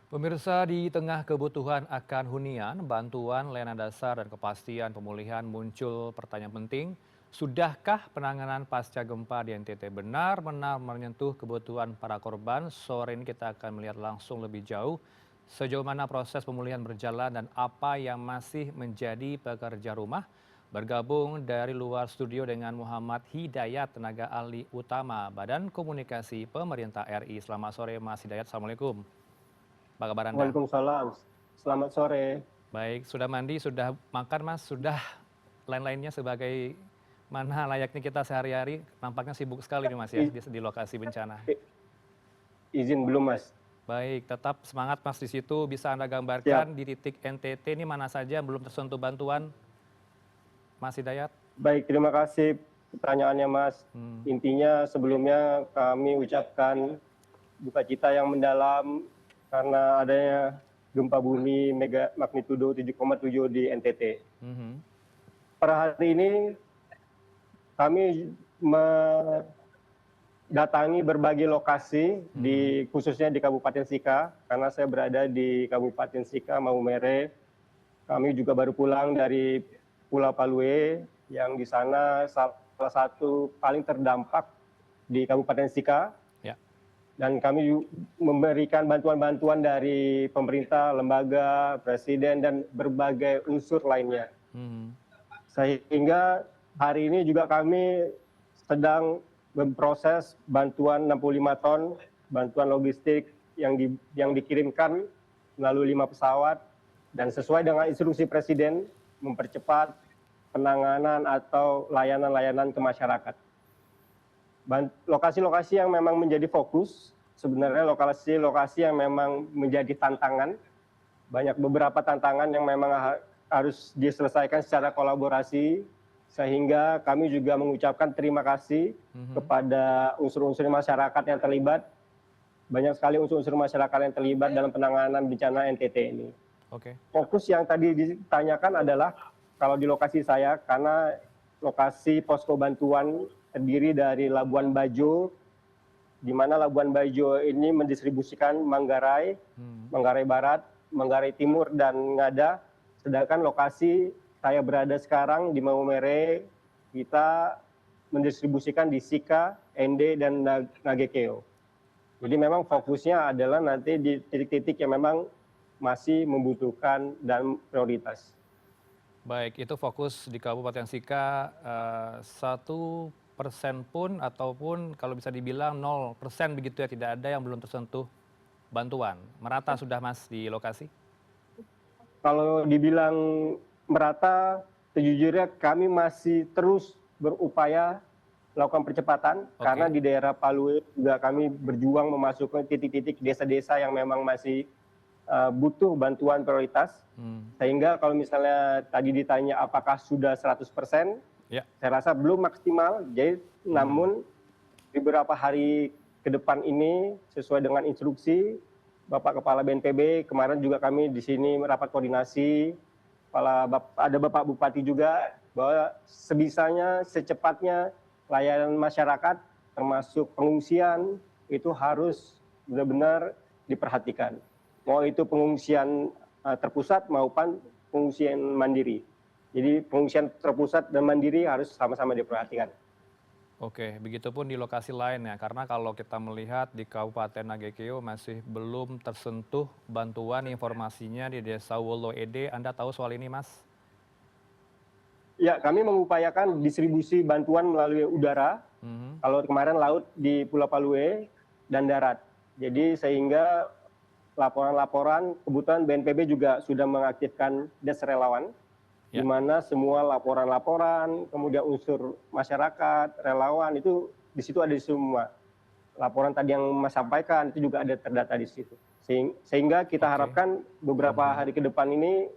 Pemirsa, di tengah kebutuhan akan hunian, bantuan layanan dasar dan kepastian pemulihan muncul pertanyaan penting. Sudahkah penanganan pasca gempa di NTT benar-benar menyentuh kebutuhan para korban? Sore ini kita akan melihat langsung lebih jauh sejauh mana proses pemulihan berjalan dan apa yang masih menjadi pekerja rumah. Bergabung dari luar studio dengan Muhammad Hidayat, tenaga ahli utama Badan Komunikasi Pemerintah RI. Selamat sore Mas Hidayat, Assalamualaikum. Apa kabar Anda? Waalaikumsalam. Selamat sore. Baik, sudah mandi, sudah makan Mas, sudah lain-lainnya sebagai mana layaknya kita sehari-hari, nampaknya sibuk sekali nih Mas ya I- di lokasi bencana. i- izin belum, Mas? Baik, tetap semangat Mas di situ. Bisa Anda Siap. gambarkan di titik NTT ini mana saja yang belum tersentuh bantuan, Mas Hidayat? Baik, terima kasih pertanyaannya, Mas. Hmm, Intinya sebelumnya kami ucapkan duka cita yang mendalam karena adanya gempa bumi mega magnitudo 7,7 di NTT. mhm, Per hari ini kami mendatangi berbagai lokasi mhm, khususnya di Kabupaten Sika karena saya berada di Kabupaten Sika Maumere. Kami juga baru pulang dari Pulau Palue yang di sana salah satu paling terdampak di Kabupaten Sika, ya, dan kami memberikan bantuan-bantuan dari pemerintah, lembaga, presiden, dan berbagai unsur lainnya. mhm, Sehingga hari ini juga kami sedang memproses bantuan 65 ton, bantuan logistik yang dikirimkan melalui 5 pesawat, dan sesuai dengan instruksi Presiden mempercepat penanganan atau layanan-layanan ke masyarakat. Lokasi-lokasi yang memang menjadi fokus, sebenarnya lokasi-lokasi yang memang menjadi tantangan, banyak beberapa tantangan yang memang harus diselesaikan secara kolaborasi, sehingga kami juga mengucapkan terima kasih mhm, kepada unsur-unsur masyarakat yang terlibat. Banyak sekali unsur-unsur masyarakat yang terlibat dalam penanganan bencana NTT ini. oke, Fokus yang tadi ditanyakan adalah kalau di lokasi saya, karena lokasi posko bantuan terdiri dari Labuan Bajo, di mana Labuan Bajo ini mendistribusikan Manggarai, mhm, Manggarai Barat, Manggarai Timur, dan Ngada. Sedangkan lokasi saya berada sekarang di Maumere, kita mendistribusikan di Sika, Ende, dan Nagekeo. Jadi memang fokusnya adalah nanti di titik-titik yang memang masih membutuhkan dan prioritas. baik, itu fokus di Kabupaten Sika, 1% pun ataupun kalau bisa dibilang 0% begitu ya, tidak ada yang belum tersentuh bantuan. Merata sudah Mas di lokasi? Kalau dibilang merata, sejujurnya kami masih terus berupaya melakukan percepatan karena Oke. di daerah Palu juga kami berjuang memasukkan titik-titik desa-desa yang memang masih butuh bantuan prioritas. Hmm, Sehingga kalau misalnya tadi ditanya apakah sudah 100%, ya. saya rasa belum maksimal. Jadi Hmm, namun di beberapa hari ke depan ini sesuai dengan instruksi Bapak Kepala BNPB, kemarin juga kami di sini merapat koordinasi, ada Bapak Bupati juga, bahwa sebisanya, secepatnya layanan masyarakat termasuk pengungsian itu harus benar-benar diperhatikan. Mau itu pengungsian terpusat maupun pengungsian mandiri. Jadi pengungsian terpusat dan mandiri harus sama-sama diperhatikan. oke, begitupun di lokasi lain ya, karena kalau kita melihat di Kabupaten Nagekeo masih belum tersentuh bantuan informasinya di Desa Wolo Ede. Anda tahu soal ini, Mas? Ya, kami mengupayakan distribusi bantuan melalui udara. Mhm, Kalau kemarin laut di Pulau Palue dan darat. Jadi sehingga laporan-laporan, kebetulan BNPB juga sudah mengaktifkan des relawan, di ya, mana semua laporan-laporan, kemudian unsur masyarakat, relawan itu di situ ada semua. Laporan tadi yang Mas sampaikan itu juga ada terdata di situ. Sehingga kita oke. harapkan beberapa Mhm. hari ke depan ini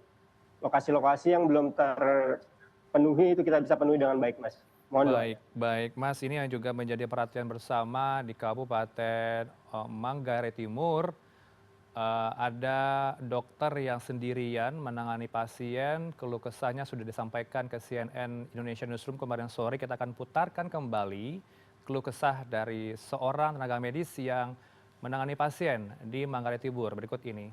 lokasi-lokasi yang belum terpenuhi itu kita bisa penuhi dengan baik, Mas. Mohon doanya. Baik baik, Mas, ini yang juga menjadi perhatian bersama di Kabupaten, Manggarai Timur, ada dokter yang sendirian menangani pasien, keluh kesahnya sudah disampaikan ke CNN Indonesia Newsroom kemarin sore. Kita akan putarkan kembali keluh kesah dari seorang tenaga medis yang menangani pasien di Manggarai Tibur berikut ini.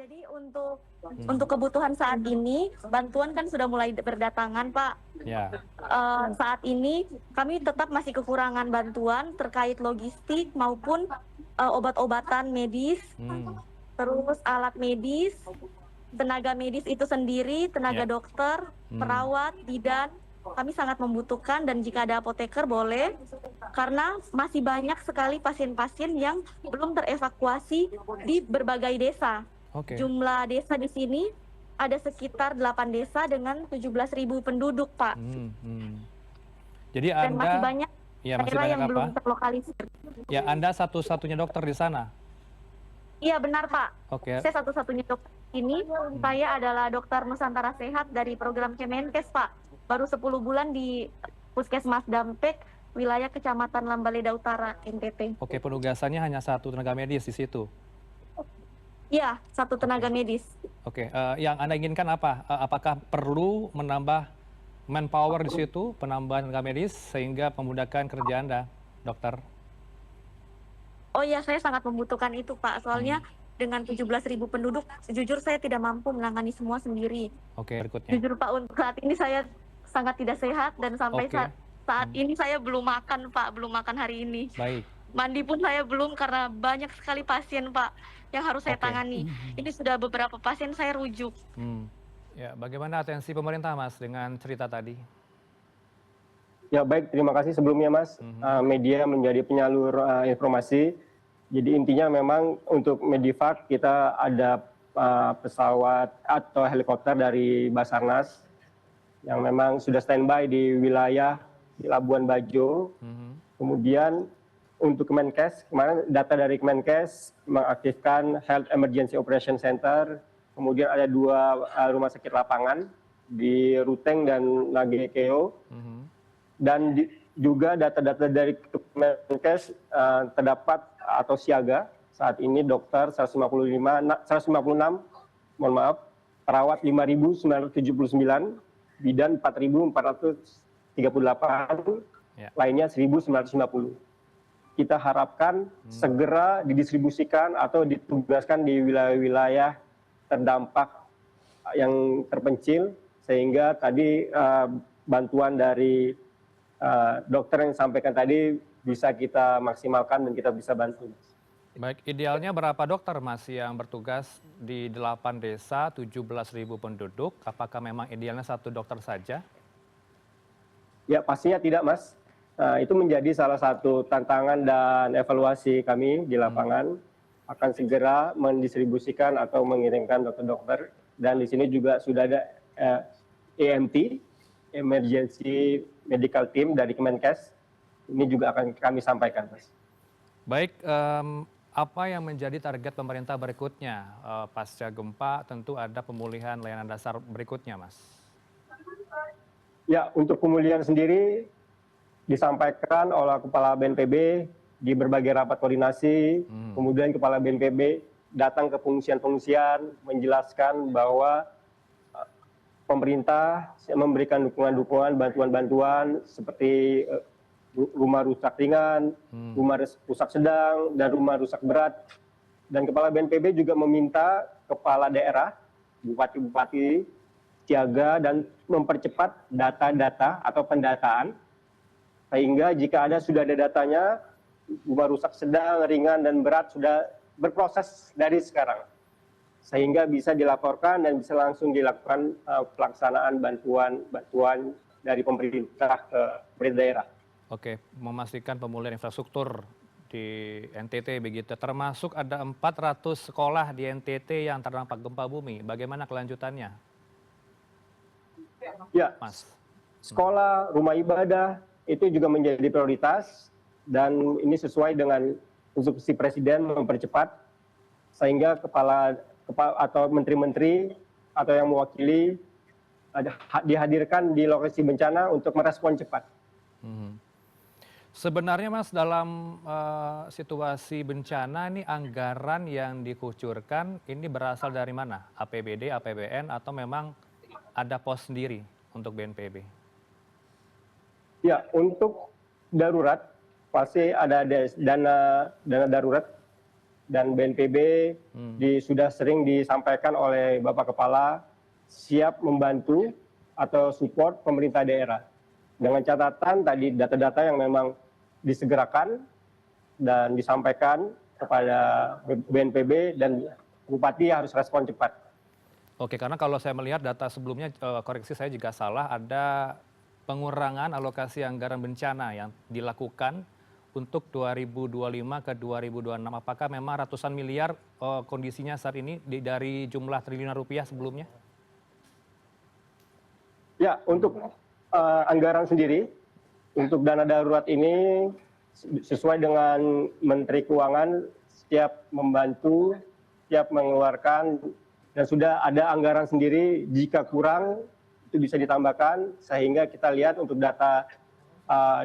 Jadi untuk kebutuhan saat ini, bantuan kan sudah mulai berdatangan, Pak. Ya, Saat ini kami tetap masih kekurangan bantuan terkait logistik maupun obat-obatan medis, terus alat medis, tenaga medis itu sendiri, tenaga Ya. dokter, perawat, bidan. Kami sangat membutuhkan dan jika ada apoteker boleh, karena masih banyak sekali pasien-pasien yang belum terevakuasi di berbagai desa. oke. Jumlah desa di sini ada sekitar 8 desa dengan 17.000 penduduk, Pak. Jadi Dan masih Anda, banyak ya masih daerah banyak yang apa? belum terlokalisir. Ya Anda satu-satunya dokter di sana. Iya benar, Pak. Oke. Saya satu-satunya dokter ini. Saya adalah dokter Nusantara Sehat dari program Kemenkes, Pak. Baru 10 bulan di Puskesmas Dampek, wilayah Kecamatan Lambaleda Utara, NTT. Oke, penugasannya hanya satu tenaga medis di situ. Iya, satu tenaga medis. Oke, yang Anda inginkan apa? Apakah perlu menambah manpower di situ, penambahan tenaga medis sehingga memudahkan kerja Anda, dokter? Oh iya, saya sangat membutuhkan itu, Pak. Soalnya dengan 17.000 penduduk, jujur saya tidak mampu menangani semua sendiri. Oke, berikutnya. Jujur, Pak, untuk saat ini saya sangat tidak sehat dan sampai Oke. saat ini saya belum makan, Pak. Belum makan hari ini. Baik. Mandi pun saya belum karena banyak sekali pasien, Pak, yang harus saya Oke. tangani. Ini sudah beberapa pasien saya rujuk. Ya, bagaimana atensi pemerintah, Mas, dengan cerita tadi? Ya baik, terima kasih sebelumnya Mas. Media menjadi penyalur informasi. Jadi intinya memang untuk Medivac kita ada pesawat atau helikopter dari Basarnas yang memang sudah standby di wilayah di Labuan Bajo. Kemudian untuk Kemenkes, kemarin data dari Kemenkes mengaktifkan Health Emergency Operation Center. Kemudian ada 2 rumah sakit lapangan di Ruteng dan Nagekeo. Dan juga data-data dari Kemenkes terdapat atau siaga saat ini dokter 156, mohon maaf, perawat 5.979, bidan 4.438, lainnya 1.950. Kita harapkan segera didistribusikan atau ditugaskan di wilayah-wilayah terdampak yang terpencil sehingga tadi bantuan dari dokter yang sampaikan tadi bisa kita maksimalkan dan kita bisa bantu. Baik, idealnya berapa dokter, Mas, yang bertugas di 8 desa, 17.000 penduduk? Apakah memang idealnya 1 dokter saja? Ya, pastinya tidak, Mas. Itu menjadi salah satu tantangan dan evaluasi kami di lapangan. Akan segera mendistribusikan atau mengirimkan dokter-dokter. Dan di sini juga sudah ada EMT, Emergency Medical Team dari Kemenkes. Ini juga akan kami sampaikan, Mas. Baik, apa yang menjadi target pemerintah berikutnya? Pasca gempa tentu ada pemulihan layanan dasar berikutnya, Mas. Ya, untuk pemulihan sendiri disampaikan oleh Kepala BNPB di berbagai rapat koordinasi, kemudian Kepala BNPB datang ke pengungsian-pengungsian menjelaskan bahwa pemerintah memberikan dukungan-dukungan, bantuan-bantuan seperti rumah rusak ringan, rumah rusak sedang, dan rumah rusak berat. Dan Kepala BNPB juga meminta kepala daerah, bupati-bupati, siaga dan mempercepat data-data atau pendataan, sehingga jika sudah ada datanya, rumah rusak sedang, ringan, dan berat sudah berproses dari sekarang. Sehingga bisa dilaporkan dan bisa langsung dilakukan pelaksanaan bantuan dari pemerintah ke daerah. Oke, memastikan pemulihan infrastruktur di NTT begitu, termasuk ada 400 sekolah di NTT yang terdampak gempa bumi. Bagaimana kelanjutannya, Ya, Mas? sekolah, rumah ibadah itu juga menjadi prioritas dan ini sesuai dengan instruksi Presiden mempercepat sehingga kepala atau menteri-menteri atau yang mewakili dihadirkan di lokasi bencana untuk merespon cepat. Sebenarnya, Mas, dalam situasi bencana ini anggaran yang dikucurkan ini berasal dari mana? APBD, APBN, atau memang ada pos sendiri untuk BNPB? Ya, untuk darurat pasti ada dana darurat dan BNPB sudah sering disampaikan oleh Bapak Kepala siap membantu atau support pemerintah daerah. Dengan catatan tadi data-data yang memang disegerakan dan disampaikan kepada BNPB dan Bupati harus respon cepat. Oke, karena kalau saya melihat data sebelumnya, koreksi saya jika salah, ada pengurangan alokasi anggaran bencana yang dilakukan untuk 2025 ke 2026. Apakah memang ratusan miliar kondisinya saat ini dari jumlah triliunan rupiah sebelumnya? Ya, untuk anggaran sendiri, untuk dana darurat ini sesuai dengan Menteri Keuangan setiap membantu, setiap mengeluarkan, dan sudah ada anggaran sendiri jika kurang itu bisa ditambahkan sehingga kita lihat untuk data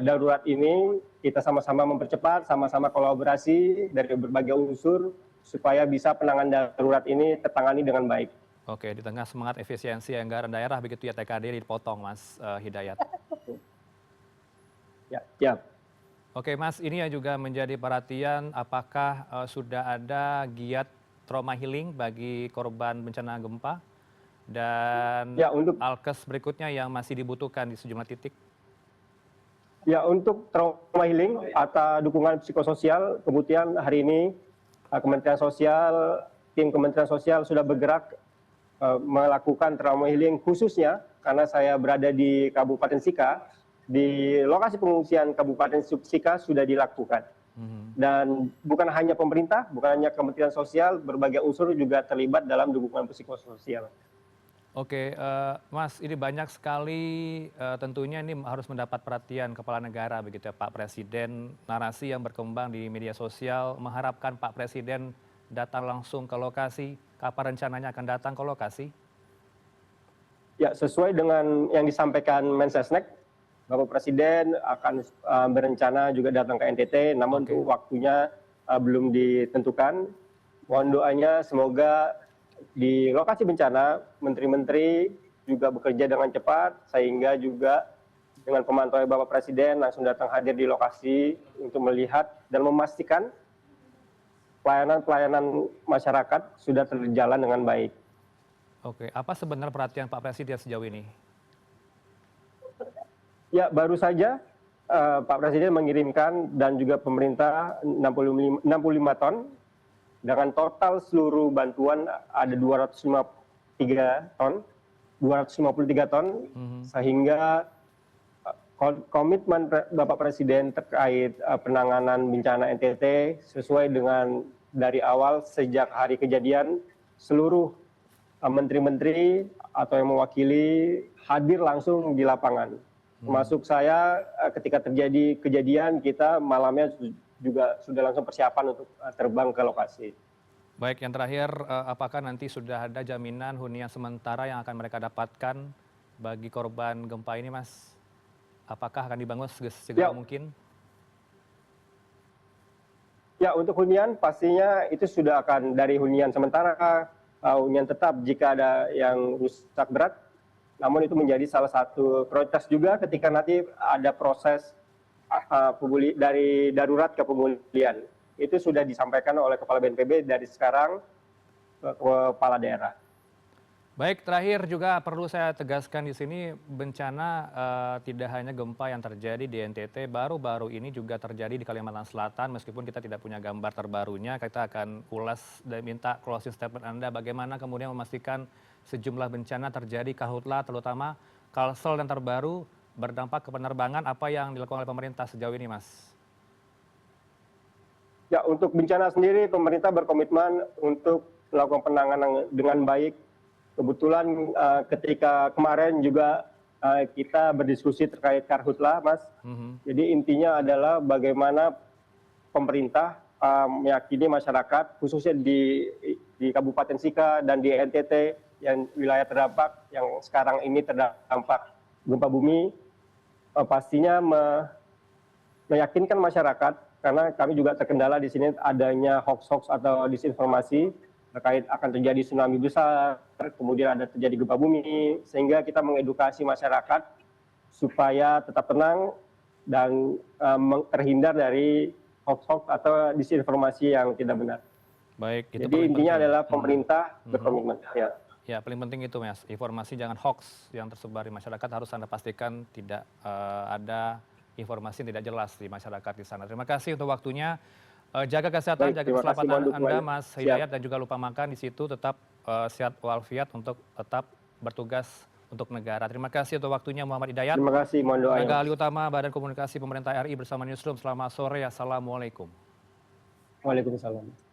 darurat ini kita sama-sama mempercepat, sama-sama kolaborasi dari berbagai unsur supaya bisa penanganan darurat ini tertangani dengan baik. Oke, di tengah semangat efisiensi anggaran daerah begitu ya TKD dipotong Mas Hidayat. Ya, siap. Oke Mas, ini yang juga menjadi perhatian apakah sudah ada giat trauma healing bagi korban bencana gempa dan Ya, untuk alkes berikutnya yang masih dibutuhkan di sejumlah titik? Ya, untuk trauma healing atau dukungan psikososial, kemudian hari ini Kementerian Sosial, tim Kementerian Sosial sudah bergerak melakukan trauma healing khususnya karena saya berada di Kabupaten Sika, di lokasi pengungsian Kabupaten Sika sudah dilakukan. Dan bukan hanya pemerintah, bukan hanya Kementerian Sosial, berbagai unsur juga terlibat dalam dukungan psikososial. Oke, Mas, ini banyak sekali tentunya ini harus mendapat perhatian kepala negara begitu ya Pak Presiden. Narasi yang berkembang di media sosial mengharapkan Pak Presiden datang langsung ke lokasi. Kapan rencananya akan datang ke lokasi? Ya, sesuai dengan yang disampaikan Mensesnek, Bapak Presiden akan berencana juga datang ke NTT, namun untuk waktunya belum ditentukan. Mohon doanya semoga di lokasi bencana, menteri-menteri juga bekerja dengan cepat, sehingga juga dengan pemantauan Bapak Presiden langsung datang hadir di lokasi untuk melihat dan memastikan pelayanan masyarakat sudah terjalan dengan baik. Oke, apa sebenarnya perhatian Pak Presiden sejauh ini? Ya, baru saja Pak Presiden mengirimkan dan juga pemerintah 65 ton dengan total seluruh bantuan ada 253 ton, sehingga komitmen Bapak Presiden terkait penanganan bencana NTT sesuai dengan dari awal sejak hari kejadian seluruh menteri-menteri atau yang mewakili hadir langsung di lapangan. Termasuk saya ketika terjadi kejadian kita malamnya juga sudah langsung persiapan untuk terbang ke lokasi. Baik, yang terakhir apakah nanti sudah ada jaminan hunian sementara yang akan mereka dapatkan bagi korban gempa ini Mas? Apakah akan dibangun segera mungkin? Ya, untuk hunian pastinya itu sudah akan dari hunian sementara, hunian tetap jika ada yang rusak berat. Namun itu menjadi salah satu prioritas juga ketika nanti ada proses dari darurat ke pemulihan. Itu sudah disampaikan oleh Kepala BNPB dari sekarang ke Kepala Daerah. Baik, terakhir juga perlu saya tegaskan di sini bencana tidak hanya gempa yang terjadi di NTT, baru-baru ini juga terjadi di Kalimantan Selatan. Meskipun kita tidak punya gambar terbarunya, kita akan ulas dan minta closing statement Anda bagaimana kemudian memastikan sejumlah bencana terjadi karhutlah, terutama Kalsel dan terbaru berdampak ke penerbangan. Apa yang dilakukan oleh pemerintah sejauh ini, Mas? Ya, untuk bencana sendiri pemerintah berkomitmen untuk melakukan penanganan dengan baik. Kebetulan ketika kemarin juga kita berdiskusi terkait karhutlah, Mas. Jadi intinya adalah bagaimana pemerintah meyakini masyarakat, khususnya di Kabupaten Sika dan di NTT yang wilayah terdampak, yang sekarang ini terdampak gempa bumi, pastinya meyakinkan masyarakat, karena kami juga terkendala di sini adanya hoax-hoax atau disinformasi. terkait akan terjadi tsunami besar, kemudian ada terjadi gempa bumi, sehingga kita mengedukasi masyarakat supaya tetap tenang dan terhindar dari hoax-hoax atau disinformasi yang tidak benar. Baik, itu Jadi paling intinya penting. adalah pemerintah berkomitmen. Ya. Ya, paling penting itu, Mas. Informasi jangan hoax yang tersebar di masyarakat harus Anda pastikan tidak ada informasi yang tidak jelas di masyarakat di sana. Terima kasih untuk waktunya. Jaga kesehatan, Baik, jaga terima kasih, keselamatan mohon Anda, dukungannya. Mas Siap. Hidayat, dan juga lupa makan di situ. Tetap sehat walafiat untuk tetap bertugas untuk negara. Terima kasih untuk waktunya, Muhammad Hidayat. Terima kasih, mohon doanya. Tenaga ahli utama Badan Komunikasi Pemerintah RI bersama Newsroom. Selamat sore, Assalamualaikum. Waalaikumsalam.